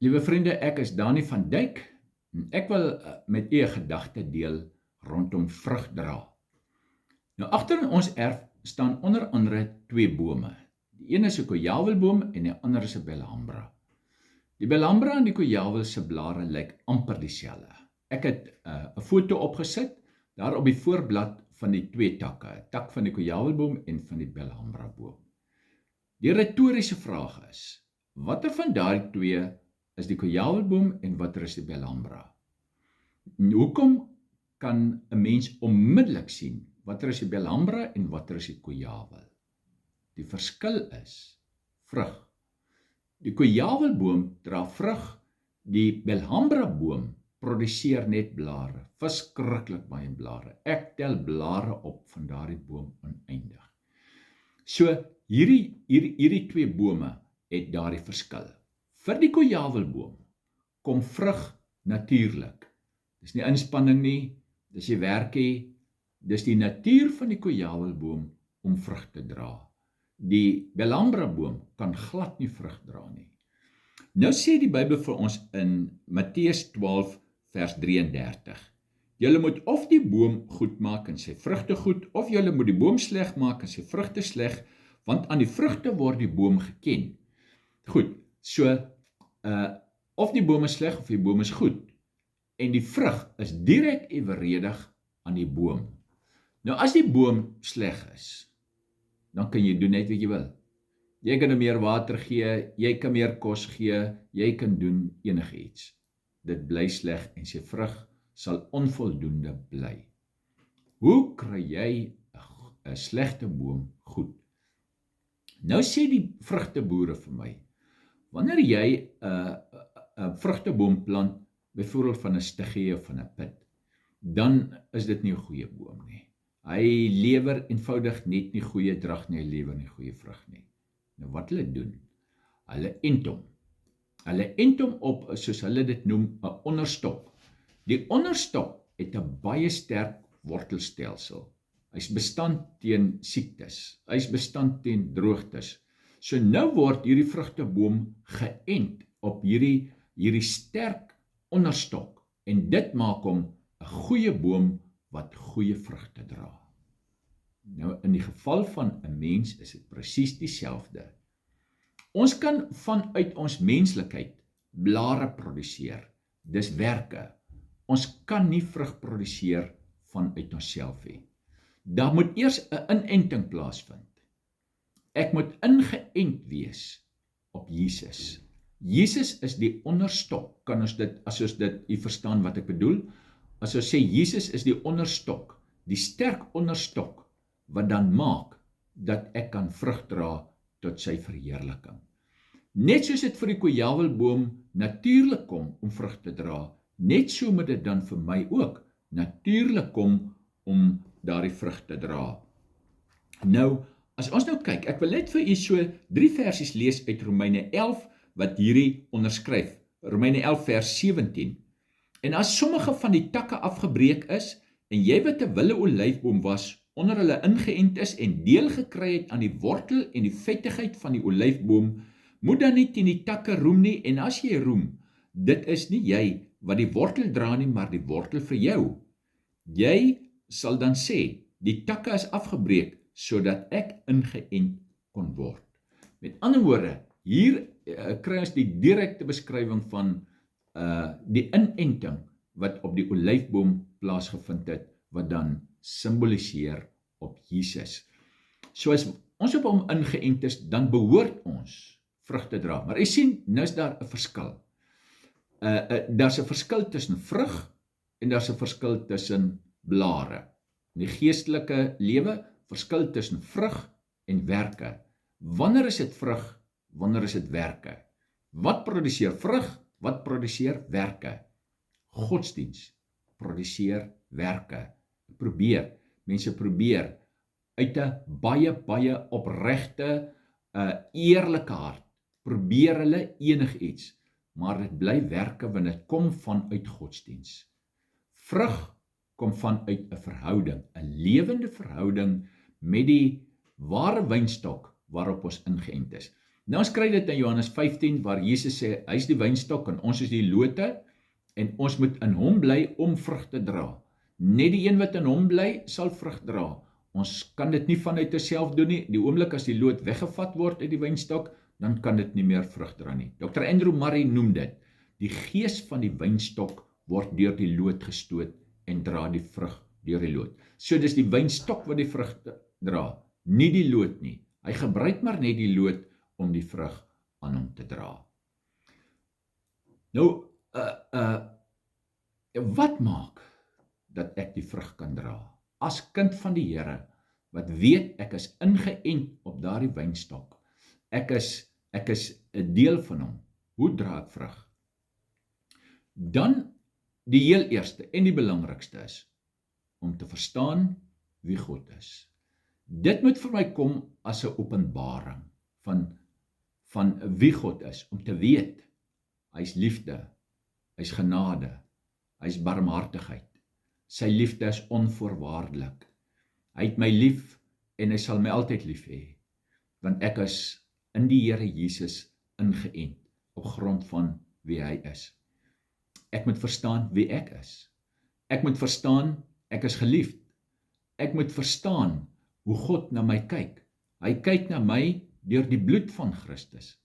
Liewe vriende, ek is Dani van Dijk en ek wil met u 'n gedagte deel rondom vrug dra. Nou agter in ons erf staan onder andere twee bome. Die een is 'n kojawelboom en die ander is 'n belhambra. Die belhambra en die kojawel se blare lyk amper dieselfde. Ek het 'n foto opgesit daar op die voorblad van die twee takke, 'n tak van die kojawelboom en van die belhambra boom. Die retoriese vraag is: watter van daardie twee is die kojawelboom en watter is die belhambra? Hoekom kan 'n mens onmiddellik sien watter is die belhambra en watter is die kojawel? Die verskil is vrug. Die kojawelboom dra vrug, die belhambra boom produseer net blare, verskriklik baie blare. Ek tel blare op van daardie boom oneindig. So hierdie twee bome het daardie verskil. Vir die kojawelboom kom vrug natuurlik. Dis nie inspanning nie, dis nie werkie, dis die natuur van die kojawelboom om vrug te dra. Die belhambra boom kan glad nie vrug dra nie. Nou sê die Bybel vir ons in Matteus 12 vers 33: julle moet of die boom goed maak en sy vrugte goed, of julle moet die boom sleg maak en sy vrugte sleg, want aan die vrugte word die boom geken. Goed, so of die boom is sleg of die boom is goed, en die vrug is direk eweredig aan die boom. Nou as die boom sleg is, dan kan jy doen net wat jy wil. Jy kan meer water gee, jy kan meer kos gee, jy kan doen enigiets. Dit bly sleg en sy vrug sal onvoldoende bly. Hoe kry jy 'n slegte boom goed? Nou sê die vrugteboere vir my, wanneer jy 'n vrugteboom plant, byvoorbeeld van 'n stiggie of van 'n pit, dan is dit nie 'n goeie boom nie. Hy lewer eenvoudig net nie goeie drag nie, hy lewer nie goeie vrug nie. Nou wat hulle doen? Hulle ent hom. Hulle ent hom op, soos hulle dit noem, 'n onderstok. Die onderstok het 'n baie sterk wortelstelsel. Hy's bestand teen siektes. Hy's bestand teen droogtes. So nou word hierdie vrugteboom geënt op hierdie sterk onderstok en dit maak hom 'n goeie boom wat goeie vrugte dra. Nou in die geval van 'n mens is dit presies dieselfde. Ons kan vanuit ons menslikheid blare produseer. Dis werke. Ons kan nie vrug produseer vanuit onsself nie. Daar moet eers 'n inenting plaasvind. Ek moet ingeënt wees op Jesus. Jesus is die onderstok. Kan ons dit, as ons dit, u verstaan wat ek bedoel? As ons sê Jesus is die onderstok, die sterk onderstok, wat dan maak dat ek kan vrug dra tot sy verheerliking. Net soos dit vir die kojawelboom natuurlik kom om vrug te dra, net so moet dit dan vir my ook natuurlik kom om daardie vrug te dra. Nou, as ons nou kyk, ek wil net vir u so 3 versies lees uit Romeine 11, wat hierdie onderskryf. Romeine 11 vers 17. En as sommige van die takke afgebreek is, en jy wat 'n wille olyfboom was, onder hulle ingeënt is en deel gekry het aan die wortel en die vettigheid van die olyfboom, moet dan nie teen die takke roem nie, en as jy roem, dit is nie jy wat die wortel dra nie, maar die wortel vir jou. Jy sal dan sê, die takke is afgebreek, sodat ek ingeënt kon word. Met ander woorde, hier kry ons die direkte beskrywing van die inenting wat op die olyfboom plaasgevind het, wat dan simboliseer op Jesus. So as ons op hom ingeënt is, dan behoort ons vrug te dra. Maar jy sien, nou is daar 'n verskil. Daar's 'n verskil tussen vrug en daar's 'n verskil tussen blare. In die geestelike lewe, verskil tussen vrug en werke. Wanneer is dit vrug? Wanneer is dit werke? Wat produseer vrug? Wat produseer werke? Godsdiens produseer werke. Mense probeer uit 'n baie opregte, eerlike hart, probeer hulle enigiets, maar dit bly werke want dit kom vanuit godsdiens. Vrug kom vanuit 'n verhouding, 'n lewende verhouding met die ware wynstok waarop ons ingeënt is. Nou ons kry dit in Johannes 15 waar Jesus sê, hy is die wynstok en ons is die lote en ons moet in hom bly om vrug te dra. Net die een wat in hom bly, sal vrug dra. Ons kan dit nie vanuit onsself doen nie. Die oomblik as die loot weggevat word uit die wynstok, dan kan dit nie meer vrug dra nie. Dr. Andrew Murray noem dit, die gees van die wynstok word deur die loot gestoot en dra die vrug deur die loot. So dis die wynstok wat die vrug dra, nie die loot nie. Hy gebruik maar net die loot om die vrug aan hom te dra. Nou, wat maak dat ek die vrug kan dra? As kind van die Here, wat weet ek is ingeënt op daardie wynstok. Ek is 'n deel van hom. Hoe dra ek vrug? Dan die heel eerste en die belangrikste is om te verstaan wie God is. Dit moet vir my kom as 'n openbaring van wie God is, om te weet, hy is liefde, hy is genade, hy is barmhartigheid, sy liefde is onvoorwaardelik, hy het my lief en hy sal my altyd lief hê, want ek is in die Here Jesus ingeënt, op grond van wie hy is. Ek moet verstaan wie ek is. Ek moet verstaan, ek is geliefd. Ek moet verstaan hoe God na my kyk. Hy kyk na my deur die bloed van Christus.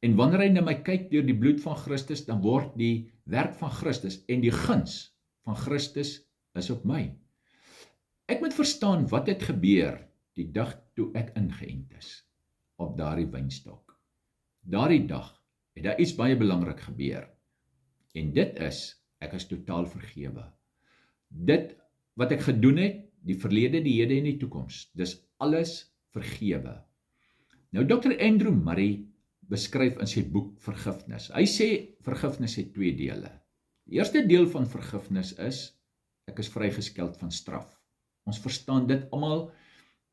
En wanneer hy na my kyk deur die bloed van Christus, dan word die werk van Christus en die guns van Christus is op my. Ek moet verstaan wat het gebeur die dag toe ek ingeënt is op daardie wynstok. Daardie dag het daar iets baie belangrik gebeur. En dit is, ek is totaal vergewe. Dit wat ek gedoen het, die verlede, die hede en die toekoms, dis alles vergewe. Nou Dr. Andrew Murray beskryf in sy boek Vergifnis. Hy sê vergifnis het 2 dele. Die eerste deel van vergifnis is, ek is vrygeskeld van straf. Ons verstaan dit almal,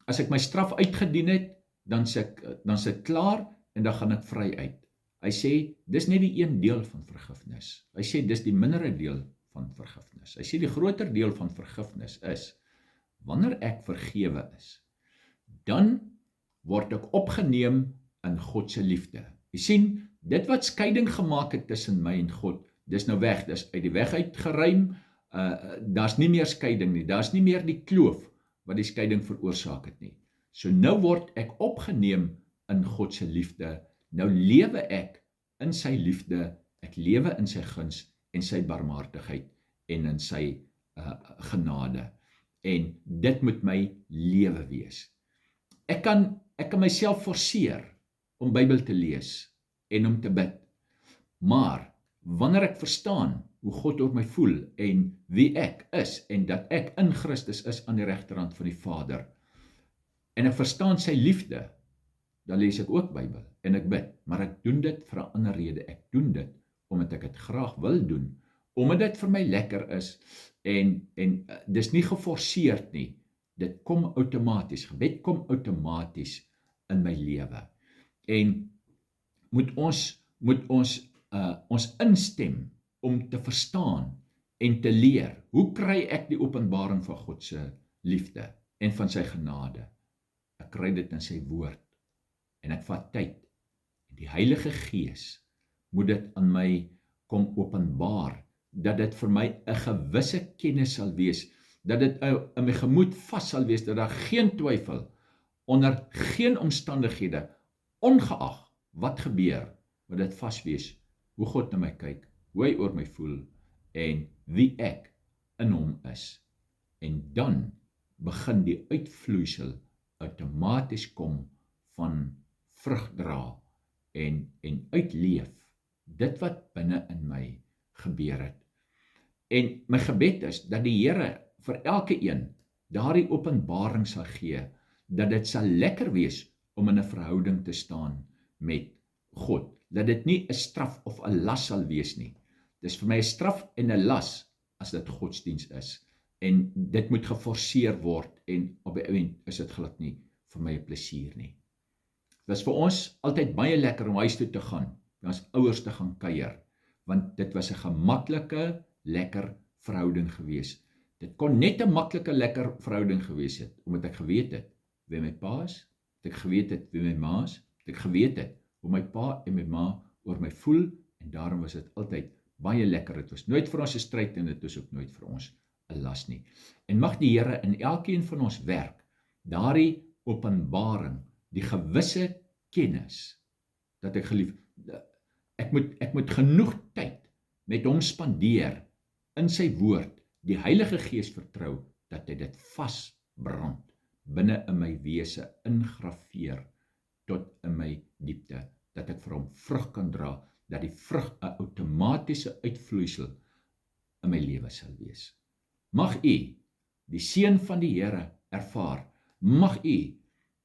as ek my straf uitgedien het, dan is ek klaar en dan gaan ek vry uit. Hy sê, dis net die een deel van vergifnis. Hy sê, dis die mindere deel van vergifnis. Hy sê, die groter deel van vergifnis is, wanneer ek vergewe is, dan word ek opgeneem in God se liefde. Jy sien, dit wat skeiding gemaak het tussen my en God, dis nou weg, dis uit die weg uitgeruim, daar's nie meer skeiding nie, daar's nie meer die kloof wat die skeiding veroorsaak het nie. So nou word ek opgeneem in God se liefde, nou lewe ek in sy liefde, ek lewe in sy guns en sy barmhartigheid en in sy genade. En dit moet my lewe wees. Ek kan myself forceer om Bybel te lees en om te bid. Maar wanneer ek verstaan hoe God oor my voel en wie ek is en dat ek in Christus is aan die regterhand van die Vader en ek verstaan sy liefde, dan lees ek ook Bybel en ek bid, maar ek doen dit vir 'n ander rede. Ek doen dit omdat ek dit graag wil doen, omdat dit vir my lekker is en dis nie geforseerd nie. Dit kom outomaties, gebed kom outomaties in my lewe. En moet ons instem om te verstaan en te leer, hoe kry ek die openbaring van God se liefde en van sy genade? Ek kry dit in sy woord en ek vat tyd. Die Heilige Gees moet dit aan my kom openbaar, dat dit vir my 'n gewisse kennis sal wees, dat dit in my gemoed vas sal wees, dat daar geen twyfel, onder geen omstandighede, ongeag wat gebeur, moet dit vas wees, hoe God na my kyk, hoe hy oor my voel, en wie ek in hom is. En dan begin die uitvloeisel outomaties kom van vrug dra en uitleef, dit wat binne in my gebeur het. En my gebed is, dat die Here vir elke een daardie openbaring sal gee, dat dit sal lekker wees om in 'n verhouding te staan met God, dat dit nie 'n straf of 'n las sal wees nie. Dis vir my 'n straf en 'n las as dit godsdiens is, en dit moet geforseer word, en op die einde is dit glad nie vir my 'n plesier nie. Dit was vir ons altyd baie lekker om huis toe te gaan, by ons ouers te gaan kuier, want dit was 'n gemaklike, lekker verhouding gewees. Dit kon net 'n maklike, lekker verhouding gewees het, omdat ek geweet het wie my pa is, het ek geweet het wie my ma is, het ek geweet het hoe my pa en my ma oor my voel, en daarom was dit altyd baie lekker. Dit was nooit vir ons 'n stryd en dit is ook nooit vir ons 'n las nie. En mag die Here in elkeen van ons werk, daardie openbaring, die gewisse kennis, dat ek moet genoeg tyd met hom spandeer in sy woord, die Heilige Gees vertrou, dat hy dit vasbrand, binne in my wese ingrafeer, tot in my diepte, dat ek vir hom vrug kan dra, dat die vrug 'n outomatiese uitvloeisel in my lewe sal wees. Mag u die seën van die Here ervaar, mag u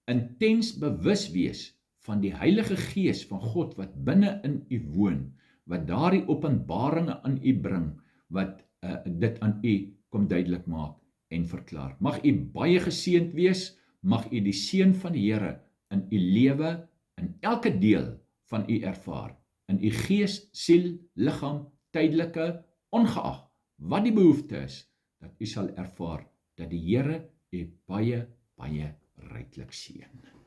intens bewus wees van die Heilige Gees van God wat binne in u woon, wat daardie openbaringe aan u bring, wat dit aan u kom duidelik maak en verklaar. Mag u baie geseënd wees, mag u die seën van die Here in u lewe, in elke deel van u ervaar, in u gees, siel, liggaam, tydelike, ongeag wat die behoefte is, dat u sal ervaar dat die Here u baie, baie ryklik seën.